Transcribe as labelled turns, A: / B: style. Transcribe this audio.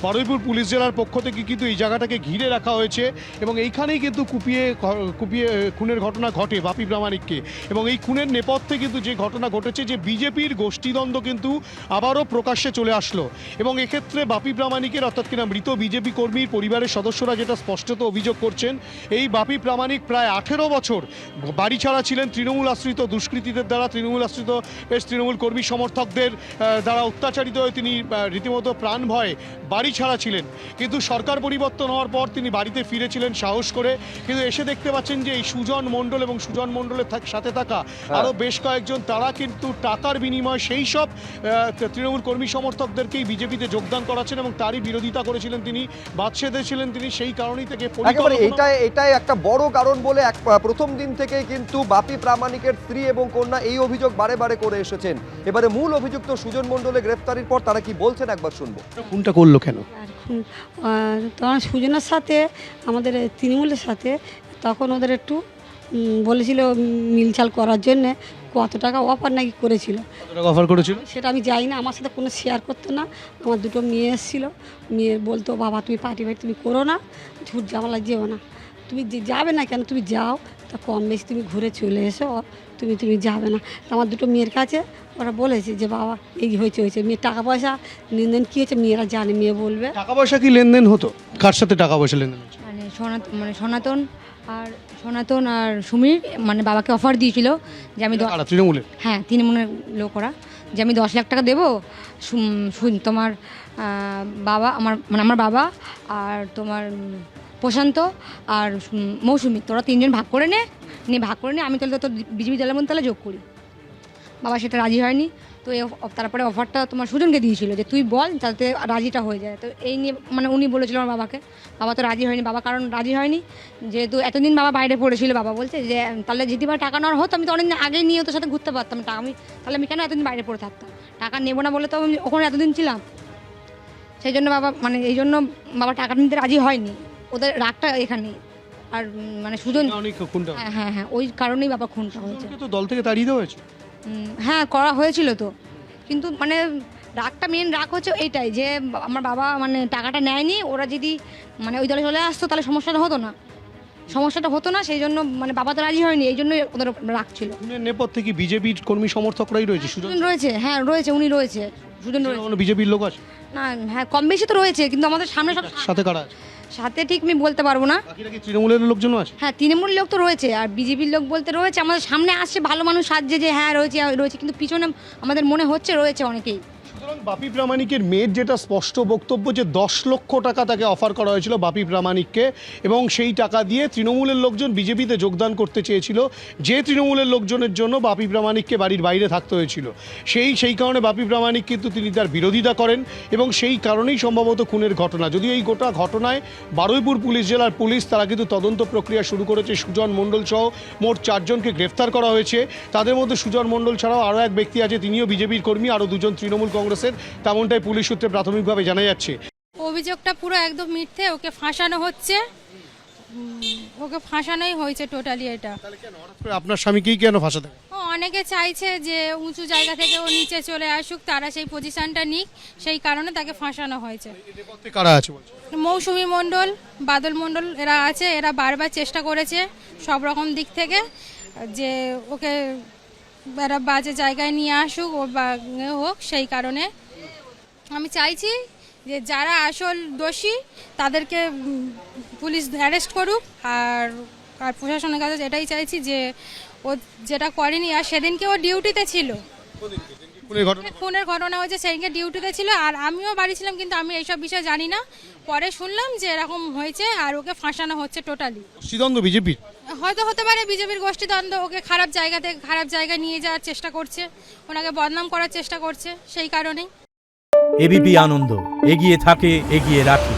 A: Baruipur police জেলার পক্ষ থেকে কিন্তু এই জায়গাটাকে ঘিরে রাখা হয়েছে এবং এইখানেই কিন্তু কুপিয়ে খুনের ঘটনা ঘটে বাপি প্রামাণিককে। এবং এই খুনের নেপথ্যে কিন্তু যে ঘটনা ঘটেছে, যে বিজেপির গোষ্ঠীদ্বন্দ্ব কিন্তু আবারও প্রকাশ্যে চলে আসলো। এবং এক্ষেত্রে বাপি প্রামাণিকের অর্থাৎ কিনা মৃত বিজেপি কর্মীর পরিবারের সদস্যরা যেটা স্পষ্টত অভিযোগ করছেন, এই বাপি প্রামাণিক প্রায় 18 বছর বাড়ি ছাড়া ছিলেন তৃণমূল আশ্রিত দুষ্কৃতীদের দ্বারা, তৃণমূল আশ্রিত বেশ তৃণমূল কর্মী সমর্থকদের দ্বারা অত্যাচারিত হয়ে তিনি রীতিমতো প্রাণ ভয়ে বাড়ি ছাড়া ছিলেন। কিন্তু সরকার পরিবর্তন হওয়ার পর তিনি বাড়িতে ফিরেছিলেন সাহস করে। কিন্তু এসে দেখতে পাচ্ছেন যে এই সুজন মণ্ডল এবং সুজন মণ্ডলের সাথে থাকা আরও বেশ কয়েকজন, তারা কিন্তু টাকার বিনিময়ে সেই সব তৃণমূল কর্মী সমর্থকদেরকেই বিজেপিতে যোগদান করাচ্ছেন এবং তারই বিরোধিতা করেছিলেন তিনি, বাদশেদেছিলেন তিনি। সেই কারণেই থেকে
B: এটাই একটা বড় কারণ বলে প্রথম দিন থেকে কিন্তু বাপি প্রামাণিকের স্ত্রী এবং কন্যা এই অভিযোগ বারে বারে করে এসেছেন। এবারে মূল অভিযুক্ত সুজন মণ্ডলের গ্রেফতারির পর তারা কি বলছেন একবার শুনবো।
A: কোনটা করলো কেন?
C: তোমার সুজনের সাথে আমাদের তৃণমূলের সাথে তখন ওদের একটু বলেছিল মিলচাল করার জন্যে, কত টাকা অফার নাকি করেছিল,
A: অফার করেছিল
C: সেটা আমি যাই না, আমার সাথে কোনো শেয়ার করতো না। আমার দুটো মেয়ে এসেছিলো, মেয়ে বলতো বাবা তুমি পার্টি ফাইট তুমি করো না, ঝুট ঝামেলা যেও না, তুমি যাবে না কেন, তুমি যাও, তা কম বেশি তুমি ঘুরে চলে এসো, তুমি যাবে না। আমার দুটো মেয়ের কাছে ওরা বলেছে যে বাবা এই হয়েছে মেয়ের টাকা পয়সা লেনদেন কী হয়েছে মেয়েরা জানে, মেয়ে বলবে।
A: টাকা পয়সা কি লেনদেন হতো? কার সাথে টাকা পয়সা লেনদেন হচ্ছে?
D: সনাতন আর সুমির বাবাকে অফার দিয়েছিল যে আমি
A: তৃণমূলের,
D: হ্যাঁ তৃণমূলের লোক ওরা, যে আমি 10 লাখ টাকা দেবো, তোমার বাবা আমার বাবা আর তোমার প্রশান্ত আর মৌসুমি, তোরা 3 জন ভাগ করে নিয়ে আমি তাহলে তো বিজেপি দলের মধ্যে তাহলে যোগ করি। বাবা সেটা রাজি হয়নি, তো তারপরে অফারটা তোমার সুজনকে দিয়েছিল যে তুই বল যাতে রাজিটা হয়ে যায়। তো এই নিয়ে উনি বলেছিল আমার বাবাকে, বাবা তো রাজি হয়নি। বাবা কারণ রাজি হয়নি যেহেতু এতদিন বাবা বাইরে পড়েছিল, বাবা বলছে যে তাহলে যদি বা টাকা নেওয়ার হতো আমি তো অনেকদিন আগে নিয়ে তোর সাথে ঘুরতে পারতাম, তাহলে আমি কেন এতদিন বাইরে পড়ে থাকতাম, টাকা নেবো না বলে তো আমি ওখানে এতদিন ছিলাম। সেই জন্য বাবা এই জন্য বাবা টাকা নিতে রাজি হয়নি, ওদের রাগটা এখানেই। আর সুজন, হ্যাঁ ওই কারণেই বাবা খুনটা হয়েছে।
A: তো দল থেকে তাড়িয়ে দেওয়া হয়েছে?
D: হ্যাঁ করা হয়েছিল তো, কিন্তু রাগটা মেন রাগ হচ্ছে এইটাই যে আমার বাবা টাকাটা নেয়নি, ওরা যদি ওই দলে চলে আসতো তাহলে সমস্যাটা হতো না, সেই জন্য বাবা তো রাজি হয়নি, এই জন্যই ওদের রাগ ছিল।
A: নেপথ্যে কি বিজেপির কর্মী সমর্থকরাই রয়েছে? সুজন
D: রয়েছে, হ্যাঁ রয়েছে, উনি রয়েছে, সুজন রয়েছে।
A: বিজেপির লোক আছে
D: না, হ্যাঁ কম বেশি তো রয়েছে, কিন্তু আমাদের সামনে সব
A: সাথে কারা আছে?
D: সাথে ঠিক আমি বলতে পারবো না।
A: তৃণমূলের লোকজন আছে?
D: হ্যাঁ তৃণমূল লোক তো রয়েছে, আর বিজেপির লোক বলতে রয়েছে, আমাদের সামনে আসছে ভালো মানুষ সাজছে যে হ্যাঁ রয়েছে, কিন্তু পিছনে আমাদের মনে হচ্ছে রয়েছে অনেকেই।
A: সুতরাং বাপি প্রামাণিকের মেয়ের যেটা স্পষ্ট বক্তব্য যে 10 লক্ষ টাকা তাকে অফার করা হয়েছিল বাপি প্রামাণিককে, এবং সেই টাকা দিয়ে তৃণমূলের লোকজন বিজেপিতে যোগদান করতে চেয়েছিল, যে তৃণমূলের লোকজনের জন্য বাপি প্রামাণিককে বাড়ির বাইরে থাকতে হয়েছিল। সেই কারণে বাপি প্রামাণিক কিন্তু তিনি তার বিরোধিতা করেন এবং সেই কারণেই সম্ভবত খুনের ঘটনা। যদিও এই গোটা ঘটনায় বারুইপুর পুলিশ জেলার পুলিশ তারা কিন্তু তদন্ত প্রক্রিয়া শুরু করেছে। সুজন মণ্ডল সহ মোট 4 জনকে গ্রেফতার করা হয়েছে। তাদের মধ্যে সুজন মণ্ডল ছাড়াও আরও এক ব্যক্তি আছে, তিনিও বিজেপির কর্মী, আরও 2 জন তৃণমূল কংগ্রেসের, তেমনটাই পুলিশ সূত্রে প্রাথমিকভাবে জানা যাচ্ছে।
E: অভিযোগটা পুরো একদম মিথ্যে, ওকে ফাঁসানো হচ্ছে, ওকে ফাঁসানোই হয়েছে টোটালি। এটা
A: আপনার স্বামীকেই কেন ফাঁসাতে?
E: অনেকে চাইছে যে উঁচু জায়গা থেকে ও নিচে চলে আসুক, তারা সেই পজিশনটা নিক, সেই কারণে তাকে ফাঁসানো হয়েছে।
A: কারা আছে?
E: মৌসুমী মণ্ডল, বাদল মণ্ডল, এরা আছে। এরা বারবার চেষ্টা করেছে সব রকম দিক থেকে যে ওকে এরা বাজে জায়গায় নিয়ে আসুক, ও হোক, সেই কারণে আমি চাইছি যে যারা আসল দোষী তাদেরকে পুলিশ অ্যারেস্ট করুক, আর প্রশাসনের কাছে এটাই চাইছি যে ও যেটা করেনি, আর সেদিনকে ও ডিউটিতে ছিল, খুনের ঘটনা হয়েছে সেদিনকে ডিউটিতে ছিল, আর আমিও বাড়ি ছিলাম, কিন্তু আমি এইসব বিষয়ে জানি না। পরে শুনলাম যে এরকম হয়েছে আর ওকে ফাঁসানো হচ্ছে টোটালি।
A: বিজেপি
E: হয়তো হতে পারে বিজেপির গোষ্ঠীদ্বন্দ্ব, ওকে খারাপ জায়গায় নিয়ে যাওয়ার চেষ্টা করছে, ওনাকে বদনাম করার চেষ্টা করছে, সেই কারণেই।
F: এবিপি আনন্দ এগিয়ে থাকে, এগিয়ে রাখে।